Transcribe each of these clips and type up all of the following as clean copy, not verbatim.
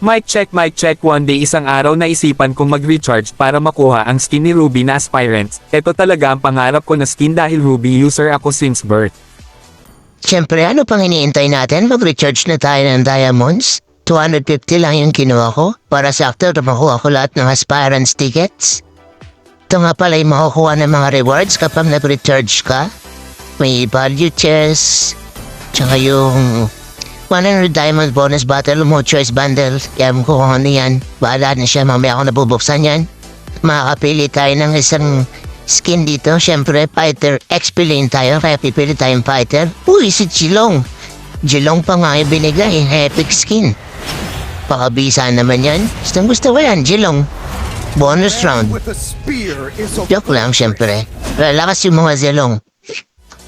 Mic check one day isang araw naisipan kong mag-recharge para makuha ang skin ni Ruby na aspirants. Ito talaga ang pangarap ko na skin dahil Ruby user ako since birth. Siyempre, ano pang iniintay natin? Mag-recharge na tayo ng diamonds. 250 lang yung kinuha ko para sakto na makuha ko lahat ng aspirants tickets. Ito nga pala yung makukuha ng mga rewards kapag nag-recharge ka. May value chest, tsaka yung 100 diamond bonus battle mo choice bundle. Kaya mo kung ano yan. Bahala na siya, mamaya ako nabubuksan yan. Makakapili tayo ng isang skin dito. Siyempre, fighter. XP lane tayo, kaya pipili tayong fighter. Uy, si Jilong. Jilong pa nga yung binigay, epic skin. Pakabisa naman yan. Gusto ko yan, Jilong. Bonus round. Joke lang, siyempre. Lalakas yung mga Jilong.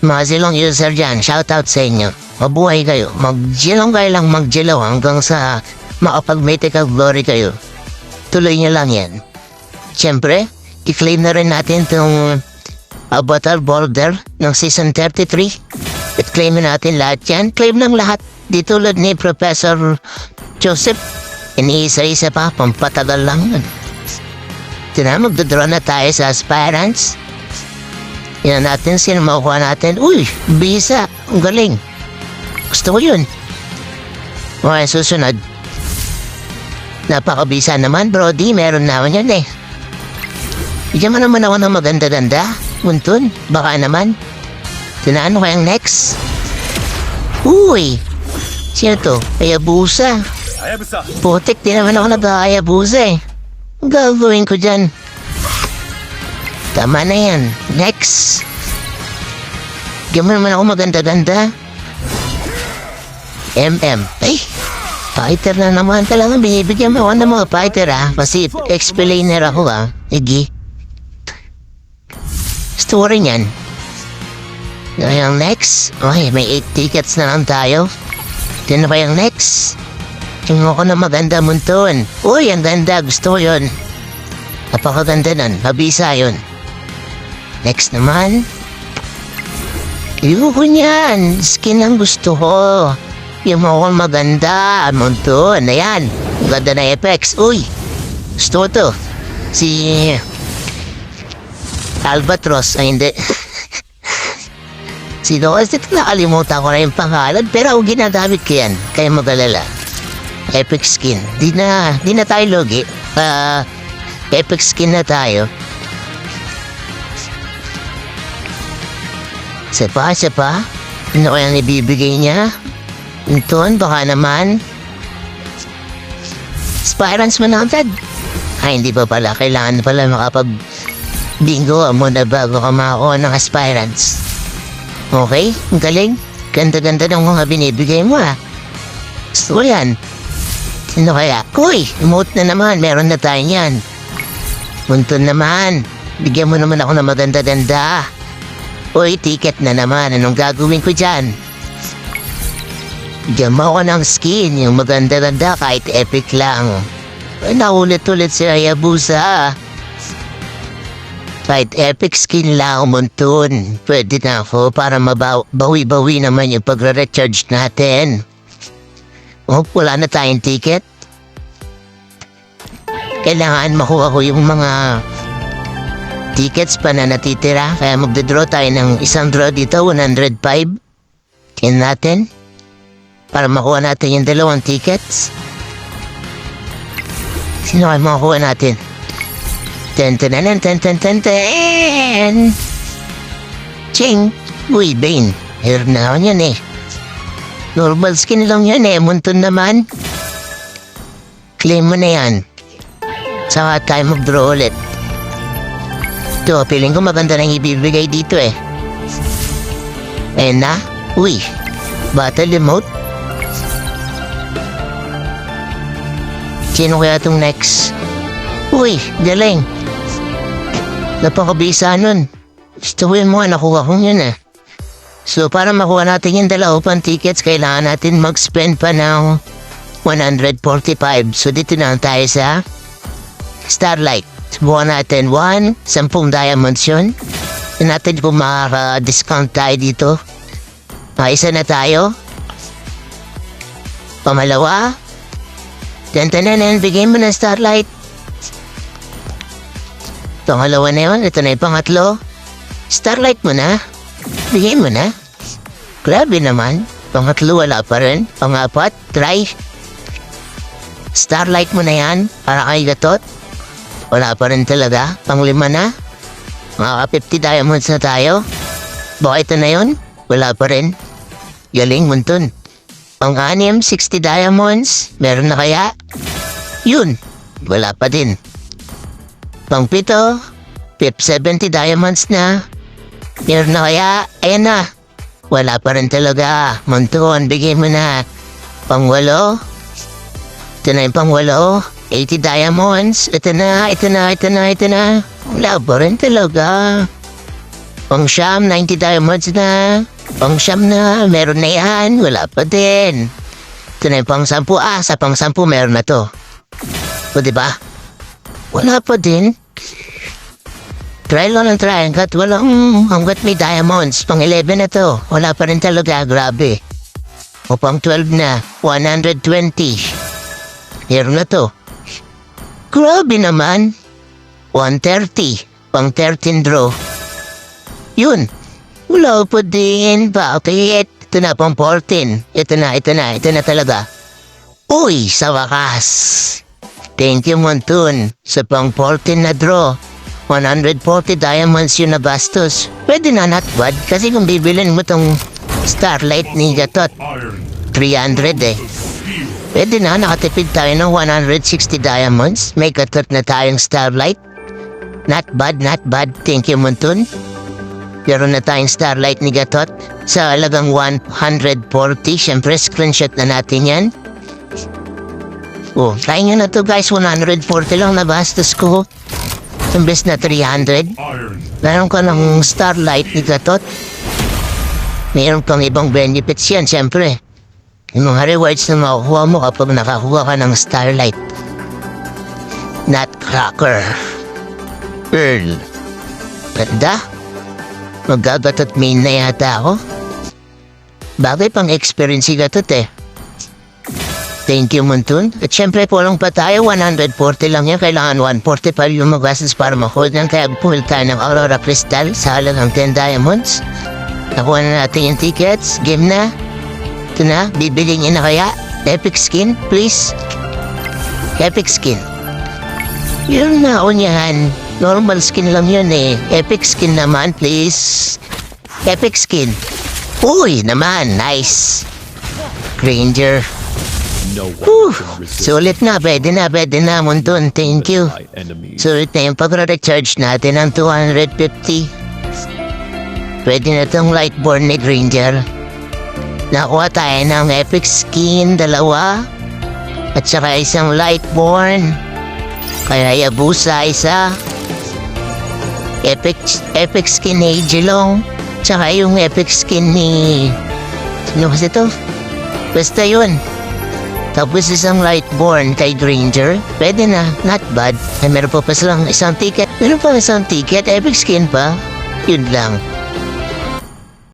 Mga Jilong user dyan, shoutout sa inyo. Mabuhay kayo. Mag-Jilong kayo lang mag-Jilong hanggang sa makapag-mythical glory kayo. Tuloy nyo lang yan. Siyempre, i-claim na rin natin itong Avatar Boulder ng Season 33. I-claim na natin lahat yan. Claim ng lahat. Di tulad ni Professor Joseph. Iniisa-isa pa, pampatagal lang yun. Tina, magdodraw na tayo sa aspirants. Yan natin, sino makukuha natin? Uy, bisa. Ang galing. Gusto ko yun. Okay, susunod. Napakabisa naman, Brody. Meron naman yan eh. Bigyan mo naman ako ng maganda-ganda. Muntun, baka naman. Tinaan mo kayang next? Uy! Sino to? Hayabusa. Putik, di naman ako nag-Hayabusa eh. Ang gagawin ko dyan? Tama na yan. Next. Bigyan mo naman ako maganda-ganda. Ay, fighter na naman. Talagang binibigyan mo ako ng mga fighter kasi explainer ako Igi. Story niyan. Yung next. Okay, may 8 tickets na lang tayo. Sino ba yung next? Tingnan ko na maganda munton. Uy, ang ganda. Gusto ko yun. Napakaganda nun. Mabisa yun. Next naman. Ayoko niyan. Skin ang gusto ko. Yung mukhang maganda. Munton. Ayan. Ganda na effects. Uy. Gusto ko to. Si Albatros. Ay, hindi. Sino kasi nakalimutan ko na yung pangalan. Pero ako ginagamit ko yan. Kaya magalala. Epic skin. Di na tayo logi. Epic skin na tayo. Isa pa. Ano kaya ibibigay niya? Inton, baka naman. Aspirants mo na agad. Ay, hindi pa pala. Kailangan pala makapag-bingo muna bago ka makakuha ng aspirants. Okay, ang galing. Ganda-ganda ng mga binibigay mo Gusto ko yan. Sino kaya? Uy, emote na naman. Meron na tayo yan. Munton naman. Bigyan mo naman ako ng maganda-ganda. Uy, ticket na naman. Anong gagawin ko dyan? Bigyan mo ako ng skin. Yung maganda-ganda kahit epic lang. Ay, naulit-ulit si Hayabusa. Kahit epic skin lang, Munton. Pwede na ako para mabawi-bawi naman yung pagre-recharge natin. Oh, wala na tayong ticket. Kailangan makuha ko yung mga tickets pa na natitira. Kaya magdodraw tayo ng isang draw dito, 105. Yan natin. Para makuha natin yung 2 tickets. Sino kayo makuha natin? Ten. Ching! Uy, Bane. Meron na ako yan Normal skin lang yan Munton naman. Claim mo na yan. Saka tayo mag-draw ulit. Ito, feeling ko maganda nang ibibigay dito Ayan na. Uy, battle emote. Sino kaya itong next? Uy, galing. Napakabisa nun. Gusto ko yung mga nakuha kong yun So, para makuha natin yung 2 tickets, kailangan natin mag-spend pa ng 145. So, dito na tayo sa Starlight. Buwan natin 10 diamonds yun. Natin kung makaka-discount tayo dito. Isa na tayo. Pamalawa. Tentanan, bigay mo ng starlight. Pangalawa na yun, ito na yung pangatlo. Starlight mo na. Bigay mo na. Grabe naman. Pangatlo, wala pa rin. Pangapat, try. Starlight mo na yan, para kay Gatot. Wala pa rin talaga. Panglima na. Mga 50 diamonds na tayo. Baka ito na yun? Wala pa rin. Galing, Munton. Pang-anim, 60 diamonds. Meron na kaya? Yun. Wala pa din. Pang-pito, 70 diamonds na. Meron na kaya? Ayan na. Wala pa rin talaga. Munton, bigay mo na. Pang-walo. Ito na yung pang-walo. 80 diamonds. Ito na. Wala pa rin talaga. Pang-siyam, 90 diamonds na. Pang-siyam na. Meron na yan. Wala pa din. Ito na yung pang-sampu. Sa pang-sampu meron na to. O diba? Wala pa din. Try lang ng try hanggat hanggat may diamonds. Pang-11 na to. Wala pa rin talaga. Grabe. O pang-12 na. 120. Meron na to. Grabe naman. 130. Pang-13 draw. Yun. Wala pa din. Bakit? Ito na pang 14. Ito na talaga. Uy, sa wakas. Thank you, Montun. Sa pang 14 na draw. 140 diamonds yun na bastos. Pwede na not bad. Kasi kung bibilin mo tong Starlight ni Gatot, 300 eh. Pwede na, nakatipid tayo ng 160 diamonds. May Gatot na tayong Starlight. Not bad. Thank you, Montun. Pero na tayong Starlight ni Gatot sa halagang 140. Siyempre, screenshot na natin yan. Oh, try nyo na to guys. 140 lang na bastos ko. Imbes na 300. Meron ka ng Starlight ni Gatot. Meron kang ibang benefits yan, siyempre. Yung mga rewards na makukuha mo kapag nakakuha ka ng Starlight. Nutcracker. Pearl. Ganda. Magagatot main na yata ako. Bagay pang experience si Gatot eh. Thank you, Montun. At syempre, pulong pa tayo. 140 lang yan. Kailangan 140 pa yung magastos para makuha yan. Kaya pull tayo ng Aurora Crystal sa halagang 10 diamonds. Nakuha na natin yung tickets. Game na. Ito na. Bibili niya na kaya. Epic skin, please. Epic skin. Yun na, unyahan. Normal skin lang yun eh. Epic skin naman, please. Epic skin. Uy, naman. Nice. Granger. Sulit na, pwede na, Montun. Thank you. Sulit na yung pag-recharge natin ng 250. Pwede na tong Lightborn ni Granger. Nakuha tayo ng epic skin, 2. At saka isang Lightborn. Kaya Yabusa, 1. Epic skin ni Jilong. Tsaka yung epic skin ni... Sino kasi to? Basta yun. Tapos isang Lightborn kay Granger. Pwede na, not bad. Ay, meron pa silang isang ticket. Epic skin pa. Yun lang.